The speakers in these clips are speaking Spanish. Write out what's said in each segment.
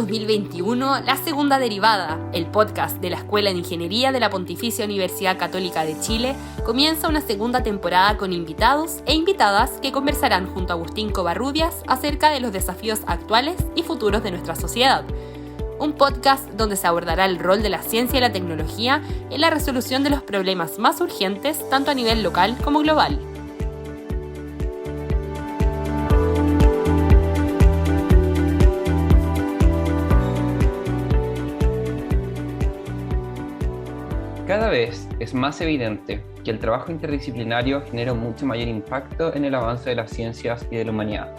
2021, la segunda derivada, el podcast de la Escuela de Ingeniería de la Pontificia Universidad Católica de Chile, comienza una segunda temporada con invitados e invitadas que conversarán junto a Agustín Covarrubias acerca de los desafíos actuales y futuros de nuestra sociedad. Un podcast donde se abordará el rol de la ciencia y la tecnología en la resolución de los problemas más urgentes, tanto a nivel local como global. Cada vez es más evidente que el trabajo interdisciplinario genera un mucho mayor impacto en el avance de las ciencias y de la humanidad.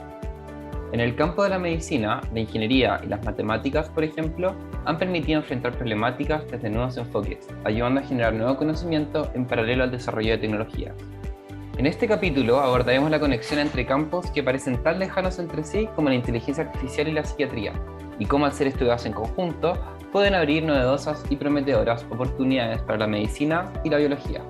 En el campo de la medicina, la ingeniería y las matemáticas, por ejemplo, han permitido enfrentar problemáticas desde nuevos enfoques, ayudando a generar nuevo conocimiento en paralelo al desarrollo de tecnologías. En este capítulo abordaremos la conexión entre campos que parecen tan lejanos entre sí como la inteligencia artificial y la psiquiatría, y cómo al ser estudiados en conjunto, pueden abrir novedosas y prometedoras oportunidades para la medicina y la biología.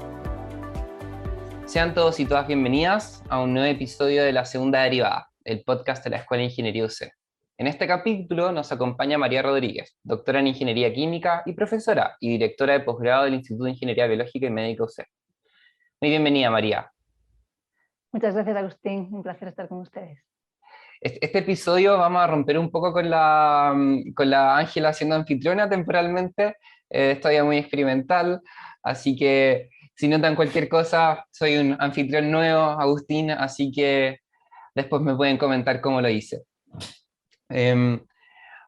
Sean todos y todas bienvenidas a un nuevo episodio de La Segunda Derivada, el podcast de la Escuela de Ingeniería UC. En este capítulo nos acompaña María Rodríguez, doctora en Ingeniería Química y profesora y directora de posgrado del Instituto de Ingeniería Biológica y Médica UC. Muy bienvenida, María. Muchas gracias, Agustín. Un placer estar con ustedes. Este episodio vamos a romper un poco con la Ángela siendo anfitriona temporalmente. Es todavía muy experimental, así que si notan cualquier cosa, soy un anfitrión nuevo, Agustín, así que después me pueden comentar cómo lo hice.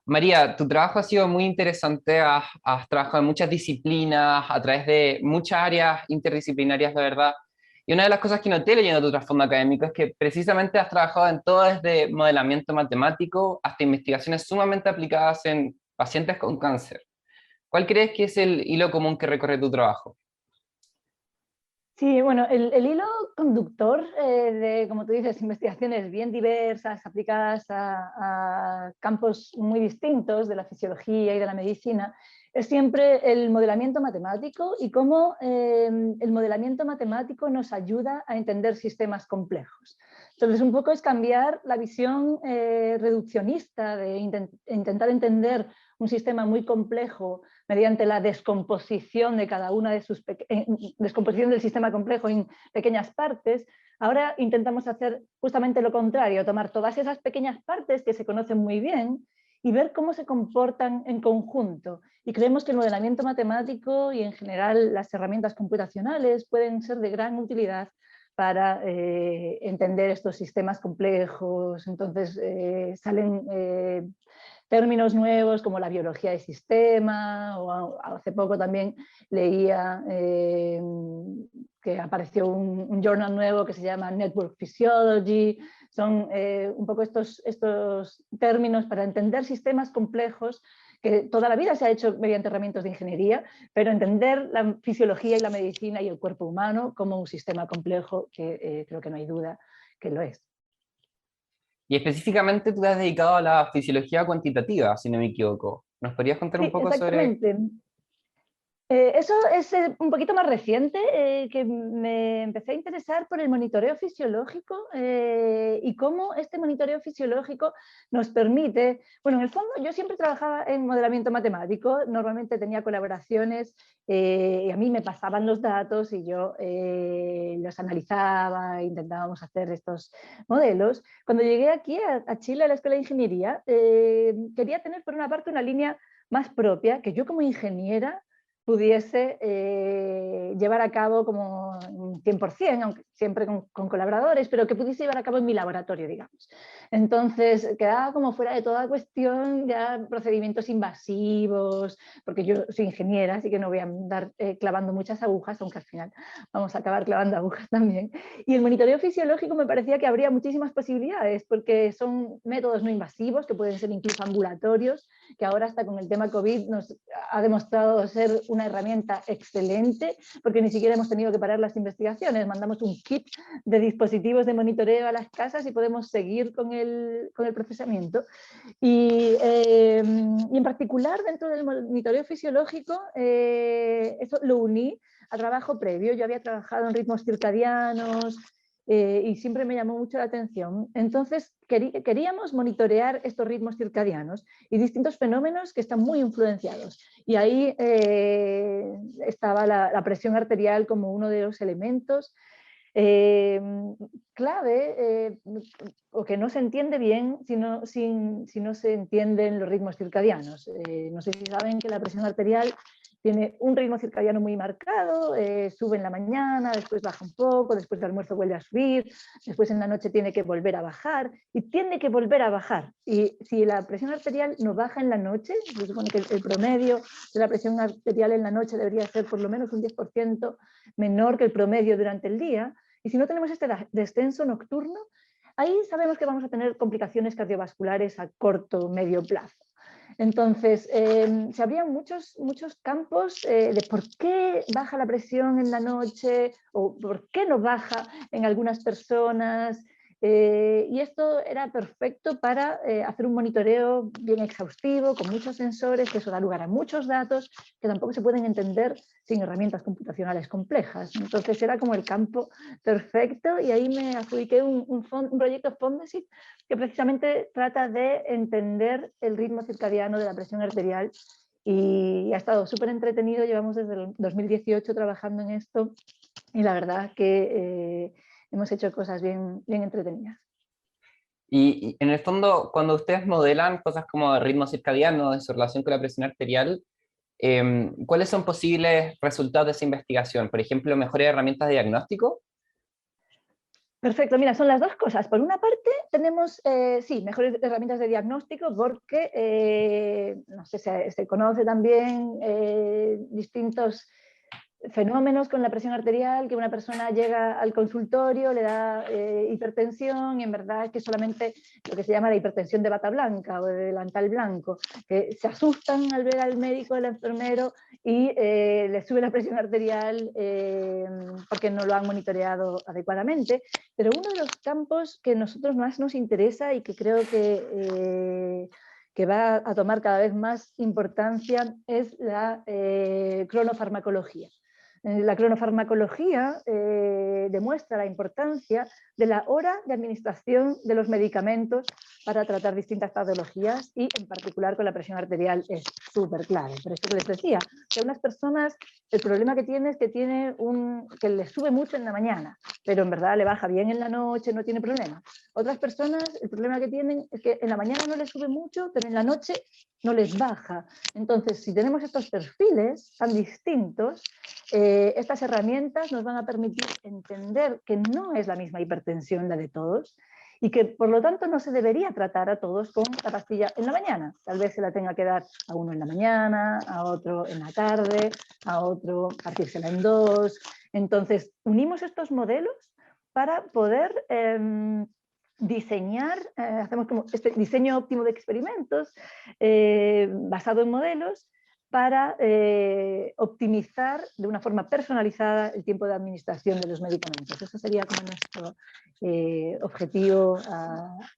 María, tu trabajo ha sido muy interesante, has trabajado en muchas disciplinas, a través de muchas áreas interdisciplinarias, la verdad. Y una de las cosas que noté leyendo tu trasfondo académico es que precisamente has trabajado en todo desde modelamiento matemático hasta investigaciones sumamente aplicadas en pacientes con cáncer. ¿Cuál crees que es el hilo común que recorre tu trabajo? Sí, bueno, el hilo conductor de, como tú dices, investigaciones bien diversas, aplicadas a campos muy distintos de la fisiología y de la medicina, es siempre el modelamiento matemático y cómo el modelamiento matemático nos ayuda a entender sistemas complejos. Entonces, un poco es cambiar la visión reduccionista de intentar entender un sistema muy complejo mediante la descomposición de cada una de sus descomposición del sistema complejo en pequeñas partes. Ahora intentamos hacer justamente lo contrario, tomar todas esas pequeñas partes que se conocen muy bien y ver cómo se comportan en conjunto. Y creemos que el modelamiento matemático y en general las herramientas computacionales pueden ser de gran utilidad para entender estos sistemas complejos. Entonces salen términos nuevos como la biología de sistema, o hace poco también leía que apareció un journal nuevo que se llama Network Physiology. Son un poco estos términos para entender sistemas complejos que toda la vida se ha hecho mediante herramientas de ingeniería, pero entender la fisiología y la medicina y el cuerpo humano como un sistema complejo que creo que no hay duda que lo es. Y específicamente tú te has dedicado a la fisiología cuantitativa, si no me equivoco. ¿Nos podrías contar un poco sobre...? Eso es un poquito más reciente, que me empecé a interesar por el monitoreo fisiológico y cómo este monitoreo fisiológico nos permite, bueno, en el fondo yo siempre trabajaba en modelamiento matemático, normalmente tenía colaboraciones y a mí me pasaban los datos y yo los analizaba, intentábamos hacer estos modelos. Cuando llegué aquí a Chile, a la Escuela de Ingeniería, quería tener por una parte una línea más propia, que yo como ingeniera pudiese llevar a cabo como un 100%, aunque siempre con colaboradores, pero que pudiese llevar a cabo en mi laboratorio, digamos. Entonces quedaba como fuera de toda cuestión ya procedimientos invasivos, porque yo soy ingeniera, así que no voy a andar clavando muchas agujas, aunque al final vamos a acabar clavando agujas también. Y el monitoreo fisiológico me parecía que habría muchísimas posibilidades, porque son métodos no invasivos, que pueden ser incluso ambulatorios, que ahora hasta con el tema COVID nos ha demostrado ser una herramienta excelente, porque ni siquiera hemos tenido que parar las investigaciones, mandamos un kit de dispositivos de monitoreo a las casas y podemos seguir con el procesamiento. Y en particular dentro del monitoreo fisiológico, eso lo uní a trabajo previo. Yo había trabajado en ritmos circadianos, y siempre me llamó mucho la atención. Entonces queríamos monitorear estos ritmos circadianos y distintos fenómenos que están muy influenciados. Y ahí estaba la presión arterial como uno de los elementos clave o que no se entiende bien si no se entienden los ritmos circadianos. No sé si saben que la presión arterial tiene un ritmo circadiano muy marcado, sube en la mañana, después baja un poco, después del almuerzo vuelve a subir, después en la noche tiene que volver a bajar y tiene que volver a bajar. Y si la presión arterial no baja en la noche, se supone que el promedio de la presión arterial en la noche debería ser por lo menos un 10% menor que el promedio durante el día, y si no tenemos este descenso nocturno, ahí sabemos que vamos a tener complicaciones cardiovasculares a corto o medio plazo. Entonces, se abrían muchos campos de por qué baja la presión en la noche o por qué no baja en algunas personas. Y esto era perfecto para hacer un monitoreo bien exhaustivo, con muchos sensores, que eso da lugar a muchos datos que tampoco se pueden entender sin herramientas computacionales complejas. Entonces era como el campo perfecto y ahí me adjudiqué un proyecto Fondesit que precisamente trata de entender el ritmo circadiano de la presión arterial y ha estado súper entretenido. Llevamos desde el 2018 trabajando en esto y la verdad que hemos hecho cosas bien entretenidas. Y en el fondo, cuando ustedes modelan cosas como el ritmo circadiano en su relación con la presión arterial, ¿cuáles son posibles resultados de esa investigación? Por ejemplo, ¿mejores herramientas de diagnóstico? Perfecto, mira, son las dos cosas. Por una parte, tenemos, sí, mejores herramientas de diagnóstico porque, no sé, se conoce también distintos fenómenos con la presión arterial, que una persona llega al consultorio, le da hipertensión y en verdad es que solamente lo que se llama la hipertensión de bata blanca o de delantal blanco, que se asustan al ver al médico, al enfermero y le sube la presión arterial porque no lo han monitoreado adecuadamente. Pero uno de los campos que a nosotros más nos interesa y que creo que va a tomar cada vez más importancia es la cronofarmacología. La cronofarmacología demuestra la importancia de la hora de administración de los medicamentos para tratar distintas patologías y en particular con la presión arterial es súper clave. Por eso que les decía, que a unas personas el problema que tiene es que que le sube mucho en la mañana, pero en verdad le baja bien en la noche, no tiene problema. Otras personas el problema que tienen es que en la mañana no les sube mucho, pero en la noche no les baja. Entonces, si tenemos estos perfiles tan distintos, estas herramientas nos van a permitir entender que no es la misma hipertensión la de todos y que por lo tanto no se debería tratar a todos con la pastilla en la mañana. Tal vez se la tenga que dar a uno en la mañana, a otro en la tarde, a otro partírsela en dos. Entonces, unimos estos modelos para poder diseñar, hacemos como este diseño óptimo de experimentos basado en modelos para optimizar de una forma personalizada el tiempo de administración de los medicamentos. Eso sería como nuestro objetivo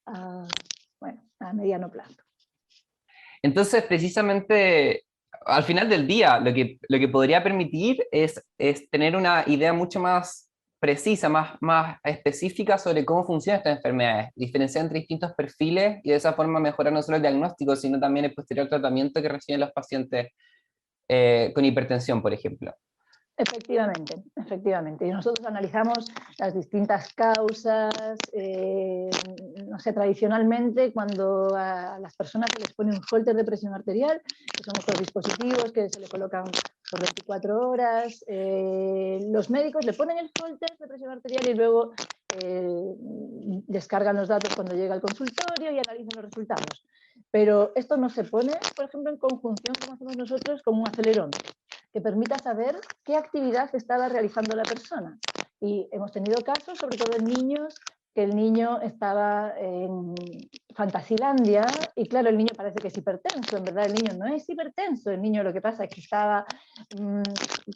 a mediano plazo. Entonces, precisamente, al final del día, lo que podría permitir es tener una idea mucho más precisa, más específica sobre cómo funcionan estas enfermedades, diferenciar entre distintos perfiles y de esa forma mejorar no solo el diagnóstico, sino también el posterior tratamiento que reciben los pacientes con hipertensión, por ejemplo. Efectivamente, efectivamente. Y nosotros analizamos las distintas causas. No sé, tradicionalmente cuando a las personas se les pone un holter de presión arterial, que son estos dispositivos que se le colocan por 24 horas, los médicos le ponen el holter de presión arterial y luego descargan los datos cuando llega al consultorio y analizan los resultados. Pero esto no se pone, por ejemplo, en conjunción, como hacemos nosotros, con un acelerómetro que permita saber qué actividad estaba realizando la persona. Y hemos tenido casos, sobre todo en niños, que el niño estaba en Fantasilandia y claro, el niño parece que es hipertenso, en verdad el niño no es hipertenso, el niño lo que pasa es que estaba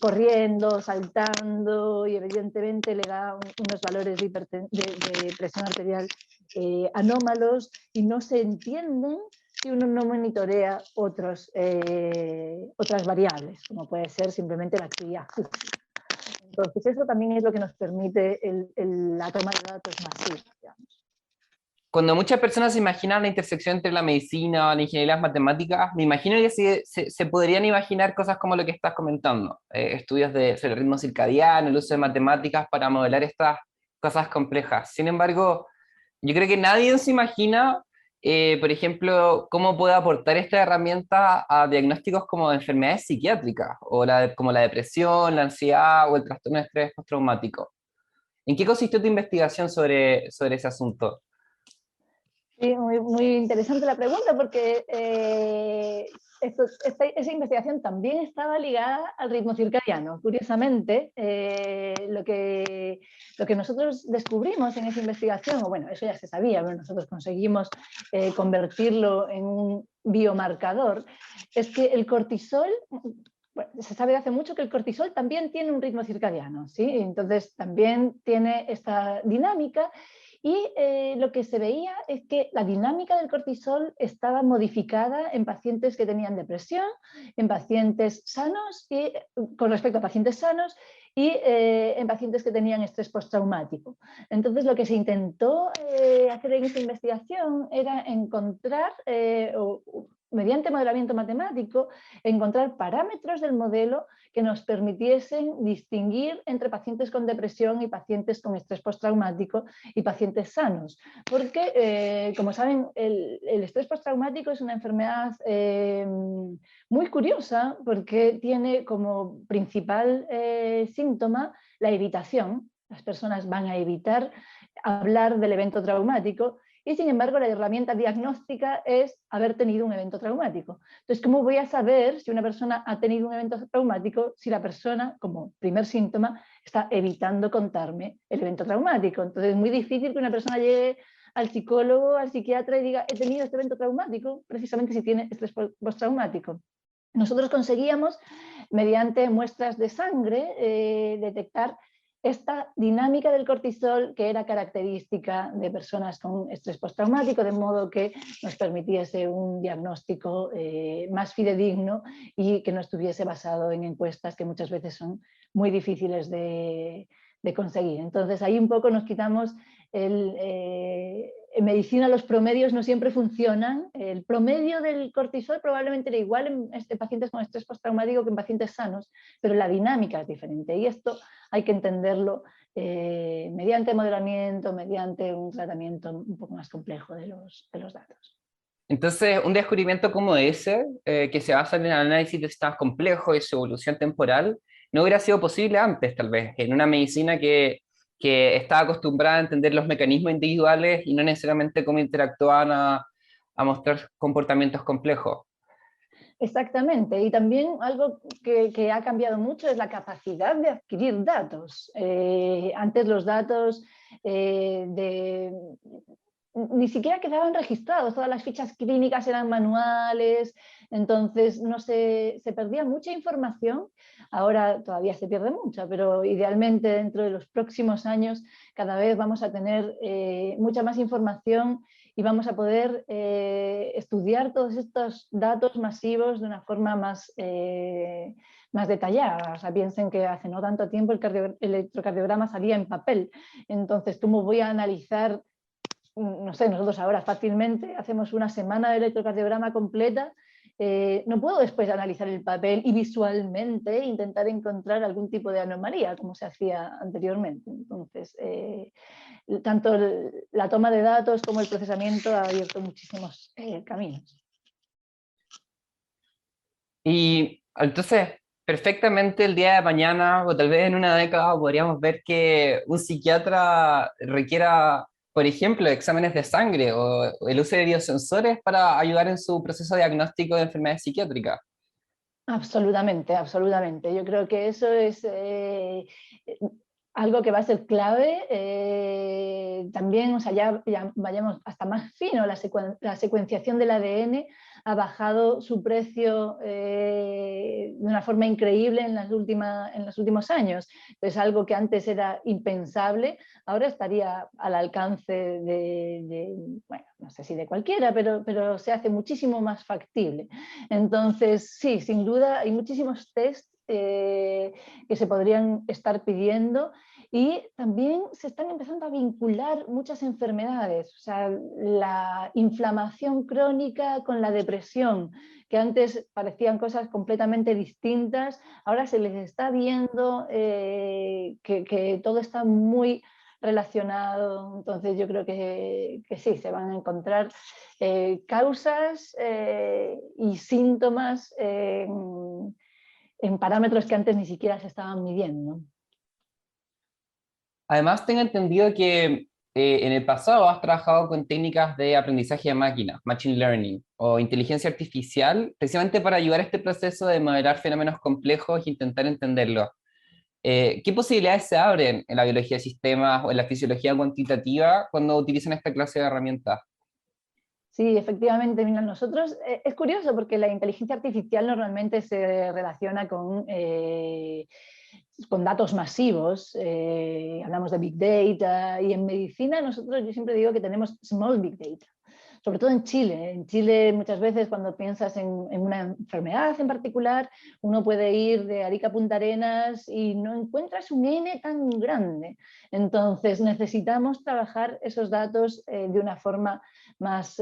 corriendo, saltando y evidentemente le da unos valores de presión arterial anómalos y no se entienden si uno no monitorea otras variables, como puede ser simplemente la actividad física. Entonces eso también es lo que nos permite la toma de datos masiva, digamos. Cuando muchas personas se imaginan la intersección entre la medicina, la ingeniería y las matemáticas, me imagino que se podrían imaginar cosas como lo que estás comentando, estudios sobre el ritmo circadiano, el uso de matemáticas para modelar estas cosas complejas. Sin embargo, yo creo que nadie se imagina, por ejemplo, cómo puede aportar esta herramienta a diagnósticos como de enfermedades psiquiátricas, o como la depresión, la ansiedad o el trastorno de estrés postraumático. ¿En qué consistió tu investigación sobre ese asunto? Sí, muy interesante la pregunta porque esa investigación también estaba ligada al ritmo circadiano. Curiosamente, lo que nosotros descubrimos en esa investigación, o bueno, eso ya se sabía, pero nosotros conseguimos convertirlo en un biomarcador, es que el cortisol, bueno, se sabe de hace mucho que el cortisol también tiene un ritmo circadiano, ¿sí? Entonces también tiene esta dinámica. Y lo que se veía es que la dinámica del cortisol estaba modificada en pacientes que tenían depresión, en pacientes sanos, y, con respecto a pacientes sanos, y en pacientes que tenían estrés postraumático. Entonces lo que se intentó hacer en esta investigación era encontrar, mediante modelamiento matemático, encontrar parámetros del modelo que nos permitiesen distinguir entre pacientes con depresión y pacientes con estrés postraumático y pacientes sanos. Porque, como saben, el estrés postraumático es una enfermedad muy curiosa porque tiene como principal síntoma la evitación. Las personas van a evitar hablar del evento traumático y, sin embargo, la herramienta diagnóstica es haber tenido un evento traumático. Entonces, ¿cómo voy a saber si una persona ha tenido un evento traumático si la persona, como primer síntoma, está evitando contarme el evento traumático? Entonces, es muy difícil que una persona llegue al psicólogo, al psiquiatra y diga, he tenido este evento traumático, precisamente si tiene estrés postraumático. Nosotros conseguíamos, mediante muestras de sangre, detectar esta dinámica del cortisol que era característica de personas con estrés postraumático, de modo que nos permitiese un diagnóstico más fidedigno y que no estuviese basado en encuestas que muchas veces son muy difíciles de conseguir. Entonces ahí un poco nos quitamos en medicina los promedios no siempre funcionan. El promedio del cortisol probablemente era igual en pacientes con estrés postraumático que en pacientes sanos, pero la dinámica es diferente y esto hay que entenderlo mediante modelamiento, mediante un tratamiento un poco más complejo de los datos. Entonces, un descubrimiento como ese, que se basa en el análisis de estados complejos y su evolución temporal, no hubiera sido posible antes, tal vez, en una medicina que está acostumbrada a entender los mecanismos individuales y no necesariamente cómo interactúan a mostrar comportamientos complejos. Exactamente, y también algo que ha cambiado mucho es la capacidad de adquirir datos. Antes los datos ni siquiera quedaban registrados, todas las fichas clínicas eran manuales, entonces no se perdía mucha información. Ahora todavía se pierde mucha, pero idealmente dentro de los próximos años cada vez vamos a tener mucha más información y vamos a poder estudiar todos estos datos masivos de una forma más detallada. O sea, piensen que hace no tanto tiempo el electrocardiograma salía en papel, entonces ¿cómo voy a analizar? No sé, nosotros ahora fácilmente hacemos una semana de electrocardiograma completa, no puedo después analizar el papel y visualmente intentar encontrar algún tipo de anomalía como se hacía anteriormente. Entonces, tanto la toma de datos como el procesamiento ha abierto muchísimos caminos. Y entonces, perfectamente el día de mañana, o tal vez en una década, podríamos ver que un psiquiatra requiera, por ejemplo, exámenes de sangre o el uso de biosensores para ayudar en su proceso diagnóstico de enfermedades psiquiátricas. Absolutamente, absolutamente. Yo creo que eso es algo que va a ser clave. También, o sea, ya vayamos hasta más fino, la secuenciación del ADN ha bajado su precio de una forma increíble en los últimos años. Es algo que antes era impensable, ahora estaría al alcance bueno, no sé si de cualquiera, pero se hace muchísimo más factible. Entonces, sí, sin duda hay muchísimos test que se podrían estar pidiendo. Y también se están empezando a vincular muchas enfermedades, o sea, la inflamación crónica con la depresión, que antes parecían cosas completamente distintas, ahora se les está viendo que todo está muy relacionado. Entonces yo creo que sí, se van a encontrar causas y síntomas en parámetros que antes ni siquiera se estaban midiendo. Además, tengo entendido que en el pasado has trabajado con técnicas de aprendizaje de máquina, machine learning, o inteligencia artificial, precisamente para ayudar a este proceso de modelar fenómenos complejos e intentar entenderlos. ¿Qué posibilidades se abren en la biología de sistemas o en la fisiología cuantitativa cuando utilizan esta clase de herramientas? Sí, efectivamente, mira, nosotros, es curioso porque la inteligencia artificial normalmente se relaciona con datos masivos, hablamos de Big Data, y en medicina nosotros, yo siempre digo que tenemos Small Big Data, sobre todo en Chile. En Chile muchas veces cuando piensas en una enfermedad en particular, uno puede ir de Arica a Punta Arenas y no encuentras un N tan grande. Entonces necesitamos trabajar esos datos de una forma más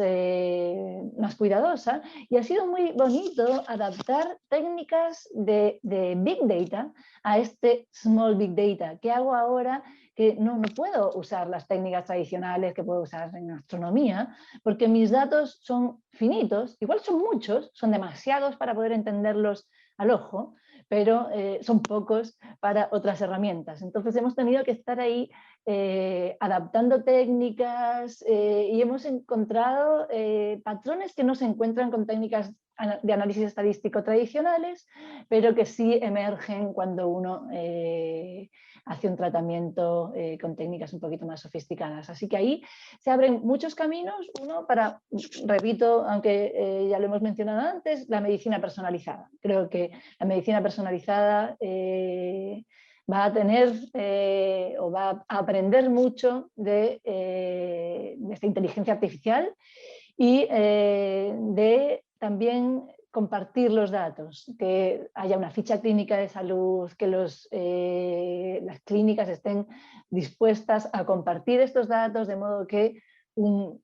cuidadosa, y ha sido muy bonito adaptar técnicas de Big Data a este Small Big Data. ¿Qué hago ahora? Que no puedo usar las técnicas tradicionales que puedo usar en astronomía, porque mis datos son finitos, igual son muchos, son demasiados para poder entenderlos al ojo, pero son pocos para otras herramientas. Entonces hemos tenido que estar ahí adaptando técnicas y hemos encontrado patrones que no se encuentran con técnicas de análisis estadístico tradicionales, pero que sí emergen cuando uno hace un tratamiento con técnicas un poquito más sofisticadas. Así que ahí se abren muchos caminos. Uno para, repito, aunque ya lo hemos mencionado antes, la medicina personalizada. Creo que la medicina personalizada va a tener o va a aprender mucho de esta inteligencia artificial y de también compartir los datos, que haya una ficha clínica de salud, que las clínicas estén dispuestas a compartir estos datos, de modo que un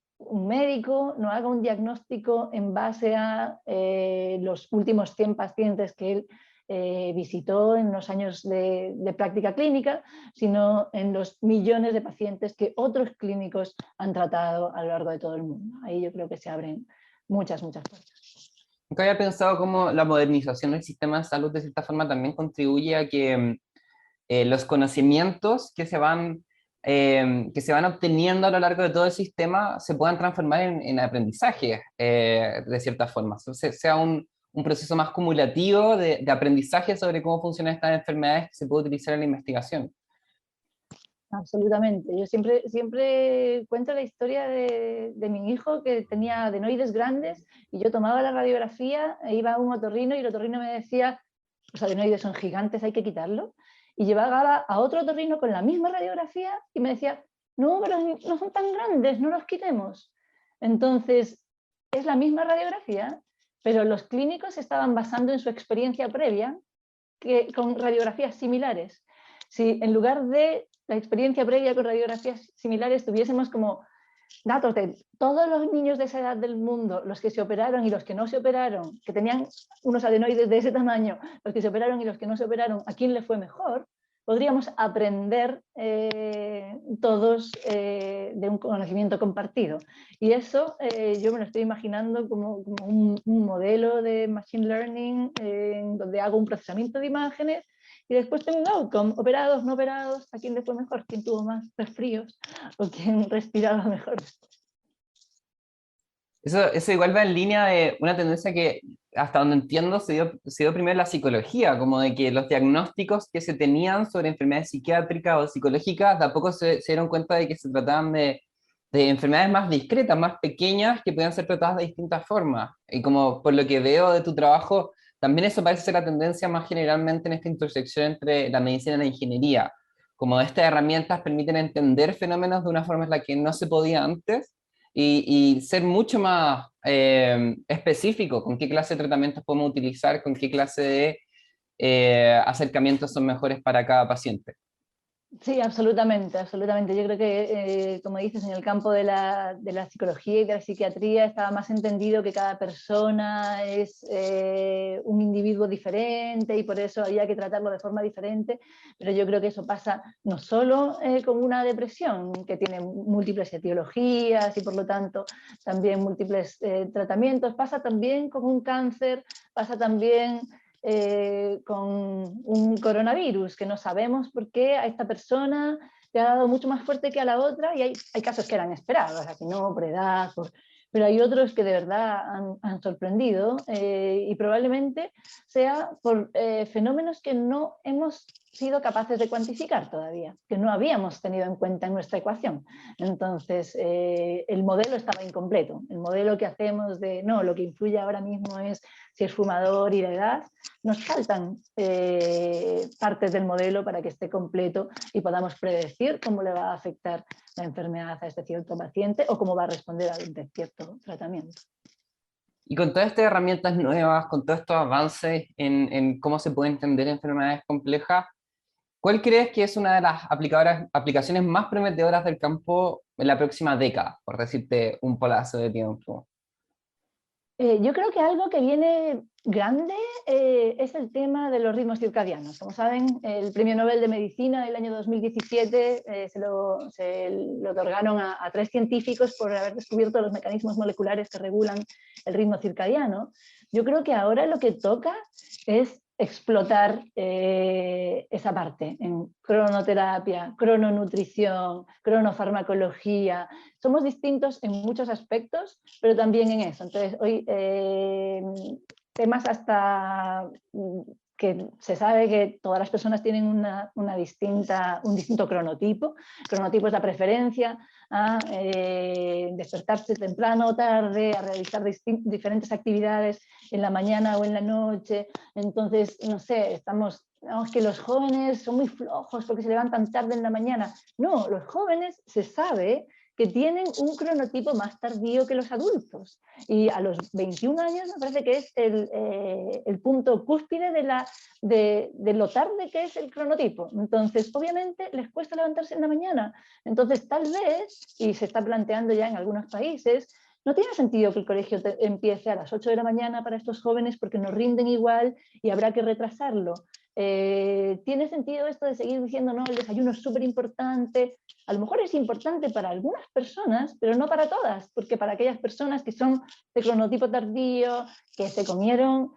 médico no haga un diagnóstico en base a los últimos 100 pacientes que él visitó en los años de práctica clínica, sino en los millones de pacientes que otros clínicos han tratado a lo largo de todo el mundo. Ahí yo creo que se abren muchas puertas. Nunca había pensado cómo la modernización del sistema de salud de cierta forma también contribuye a que los conocimientos que se van obteniendo a lo largo de todo el sistema se puedan transformar en aprendizaje de cierta forma. Entonces, sea un proceso más cumulativo de aprendizaje sobre cómo funcionan estas enfermedades que se puede utilizar en la investigación. Absolutamente. Yo siempre cuento la historia de mi hijo, que tenía adenoides grandes, y yo tomaba la radiografía, e iba a un otorrino y el otorrino me decía: los adenoides son gigantes, hay que quitarlo. Y llevaba a otro otorrino con la misma radiografía y me decía: no, pero no son tan grandes, no los quitemos. Entonces, es la misma radiografía, pero los clínicos se estaban basando en su experiencia previa con radiografías similares. Si en lugar de la experiencia previa con radiografías similares tuviésemos como datos de todos los niños de esa edad del mundo, los que se operaron y los que no se operaron, que tenían unos adenoides de ese tamaño, los que se operaron y los que no se operaron, a quién le fue mejor, podríamos aprender todos de un conocimiento compartido. Y eso yo me lo estoy imaginando como un modelo de machine learning donde hago un procesamiento de imágenes y después tengo un outcome: operados, no operados, a quién le fue mejor, quién tuvo más resfríos o quién respiraba mejor. Eso igual va en línea de una tendencia que, hasta donde entiendo, se dio primero en la psicología, como de que los diagnósticos que se tenían sobre enfermedades psiquiátricas o psicológicas, de a poco se dieron cuenta de que se trataban de enfermedades más discretas, más pequeñas, que podían ser tratadas de distintas formas. Y como por lo que veo de tu trabajo, también eso parece ser la tendencia más generalmente en esta intersección entre la medicina y la ingeniería. Como estas herramientas permiten entender fenómenos de una forma en la que no se podía antes, y ser mucho más específico con qué clase de tratamientos podemos utilizar, con qué clase acercamientos son mejores para cada paciente. Sí, absolutamente, absolutamente. Yo creo que, como dices, en el campo de la psicología y de la psiquiatría estaba más entendido que cada persona es un individuo diferente y por eso había que tratarlo de forma diferente, pero yo creo que eso pasa no solo con una depresión, que tiene múltiples etiologías y por lo tanto también múltiples tratamientos, pasa también con un cáncer, pasa también con un coronavirus, que no sabemos por qué a esta persona le ha dado mucho más fuerte que a la otra, y hay casos que eran esperados, aquí no, por edad, pero hay otros que de verdad han sorprendido y probablemente sea por fenómenos que no hemos sido capaces de cuantificar todavía, que no habíamos tenido en cuenta en nuestra ecuación. Entonces, el modelo estaba incompleto. El modelo que hacemos de, no, lo que influye ahora mismo es si es fumador y la edad, nos faltan partes del modelo para que esté completo y podamos predecir cómo le va a afectar la enfermedad a este cierto paciente o cómo va a responder a un cierto tratamiento. Y con todas estas herramientas nuevas, con todos estos avances en cómo se puede entender enfermedades complejas, ¿cuál crees que es una de las aplicaciones más prometedoras del campo en la próxima década, por decirte un plazo de tiempo? Yo creo que algo que viene grande es el tema de los ritmos circadianos. Como saben, el Premio Nobel de Medicina del año 2017 se lo otorgaron a 3 científicos por haber descubierto los mecanismos moleculares que regulan el ritmo circadiano. Yo creo que ahora lo que toca es explotar esa parte en cronoterapia, crononutrición, cronofarmacología. Somos distintos en muchos aspectos, pero también en eso. Entonces, hoy temas hasta que se sabe que todas las personas tienen un distinto cronotipo. El cronotipo es la preferencia a despertarse temprano o tarde, a realizar diferentes actividades en la mañana o en la noche. Entonces, no sé, que los jóvenes son muy flojos porque se levantan tarde en la mañana. No, los jóvenes se sabe que tienen un cronotipo más tardío que los adultos. Y a los 21 años me parece que es el punto cúspide de lo tarde que es el cronotipo. Entonces, obviamente, les cuesta levantarse en la mañana. Entonces, tal vez, y se está planteando ya en algunos países, no tiene sentido que el colegio empiece a las 8 de la mañana para estos jóvenes porque no rinden igual y habrá que retrasarlo. ¿Tiene sentido esto de seguir diciendo, no, el desayuno es súper importante? A lo mejor es importante para algunas personas, pero no para todas, porque para aquellas personas que son de cronotipo tardío, que se comieron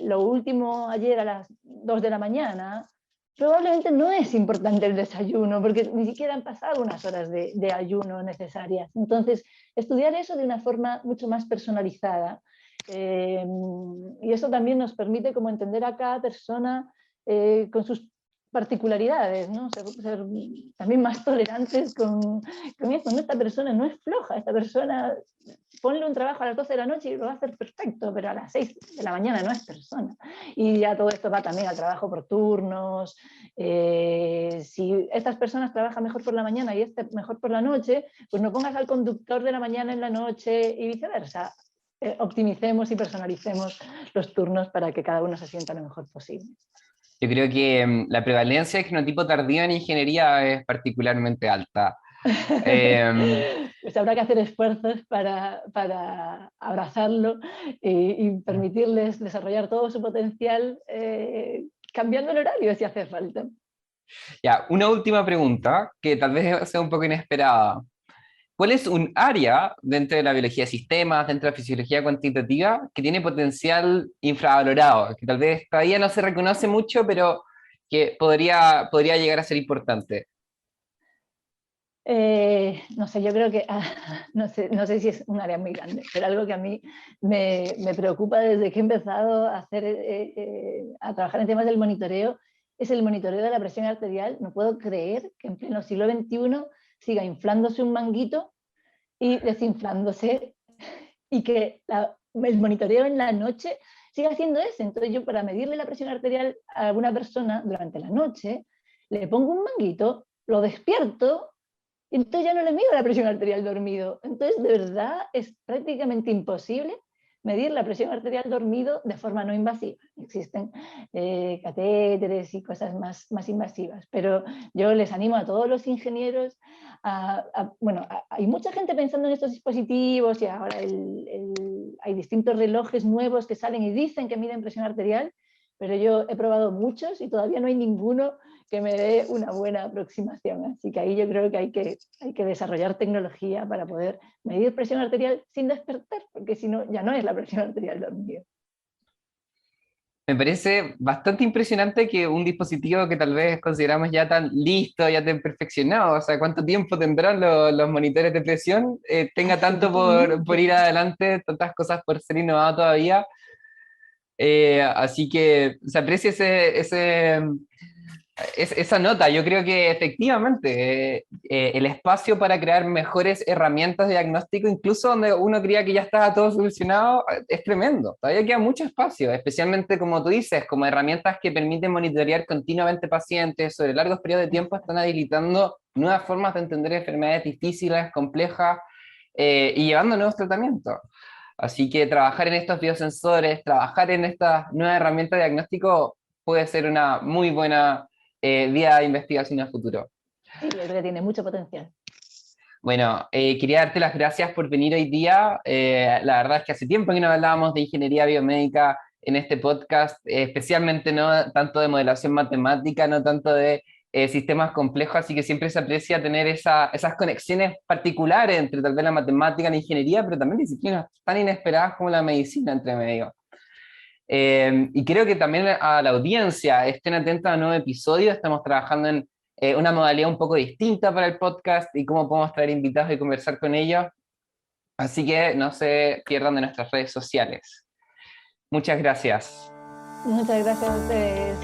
lo último ayer a las 2 de la mañana, probablemente no es importante el desayuno, porque ni siquiera han pasado unas horas de ayuno necesarias. Entonces, estudiar eso de una forma mucho más personalizada. Y eso también nos permite como entender a cada persona con sus particularidades, ¿no? Ser también más tolerantes con esto. ¿No? Esta persona no es floja, esta persona ponle un trabajo a las 12 de la noche y lo va a hacer perfecto, pero a las 6 de la mañana no es persona. Y ya todo esto va también al trabajo por turnos. Si estas personas trabajan mejor por la mañana y este mejor por la noche, pues no pongas al conductor de la mañana en la noche y viceversa. Optimicemos y personalicemos los turnos para que cada uno se sienta lo mejor posible. Yo creo que la prevalencia de genotipo tardío en ingeniería es particularmente alta. Pues habrá que hacer esfuerzos para abrazarlo y permitirles desarrollar todo su potencial cambiando el horario si hace falta. Ya, una última pregunta que tal vez sea un poco inesperada. ¿Cuál es un área dentro de la biología de sistemas, dentro de la fisiología cuantitativa, que tiene potencial infravalorado, que tal vez todavía no se reconoce mucho, pero que podría llegar a ser importante? No sé, yo creo que, no sé si es un área muy grande, pero algo que a mí me preocupa desde que he empezado a trabajar en temas del monitoreo, es el monitoreo de la presión arterial. No puedo creer que en pleno siglo XXI siga inflándose un manguito y desinflándose, y que el monitoreo en la noche siga haciendo eso. Entonces yo, para medirle la presión arterial a alguna persona durante la noche, le pongo un manguito, lo despierto, y entonces ya no le mido la presión arterial dormido. Entonces, de verdad, es prácticamente imposible medir la presión arterial dormido de forma no invasiva. Existen catéteres y cosas más invasivas, pero yo les animo a todos los ingenieros hay mucha gente pensando en estos dispositivos y ahora hay distintos relojes nuevos que salen y dicen que miden presión arterial, pero yo he probado muchos y todavía no hay ninguno que me dé una buena aproximación. Así que ahí yo creo que hay que desarrollar tecnología para poder medir presión arterial sin despertar, porque si no, ya no es la presión arterial dormida. Me parece bastante impresionante que un dispositivo que tal vez consideramos ya tan listo, ya tan perfeccionado, o sea, ¿cuánto tiempo tendrán los monitores de presión? Tenga tanto por ir adelante, tantas cosas por ser innovado todavía. Así que se aprecia esa nota. Yo creo que efectivamente el espacio para crear mejores herramientas de diagnóstico, incluso donde uno creía que ya estaba todo solucionado, es tremendo. Todavía queda mucho espacio, especialmente como tú dices, como herramientas que permiten monitorear continuamente pacientes sobre largos periodos de tiempo, están habilitando nuevas formas de entender enfermedades difíciles, complejas, y llevando nuevos tratamientos. Así que trabajar en estos biosensores, trabajar en estas nuevas herramientas de diagnóstico puede ser una muy buena vía de investigación a futuro. Sí, yo creo que tiene mucho potencial. Bueno, quería darte las gracias por venir hoy día. La verdad es que hace tiempo que no hablábamos de ingeniería biomédica en este podcast, especialmente no tanto de modelación matemática, no tanto de sistemas complejos, así que siempre se aprecia tener esas conexiones particulares entre tal vez la matemática y la ingeniería, pero también disciplinas tan inesperadas como la medicina entre medio. Y creo que también a la audiencia estén atentos a un nuevo episodio. Estamos trabajando en una modalidad un poco distinta para el podcast y cómo podemos traer invitados y conversar con ellos. Así que no se pierdan de nuestras redes sociales. Muchas gracias. Muchas gracias a ustedes.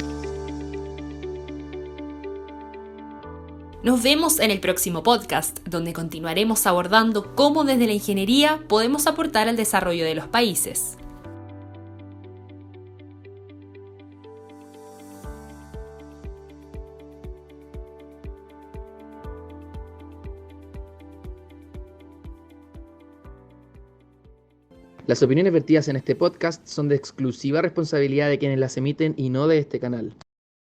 Nos vemos en el próximo podcast, donde continuaremos abordando cómo desde la ingeniería podemos aportar al desarrollo de los países. Las opiniones vertidas en este podcast son de exclusiva responsabilidad de quienes las emiten y no de este canal.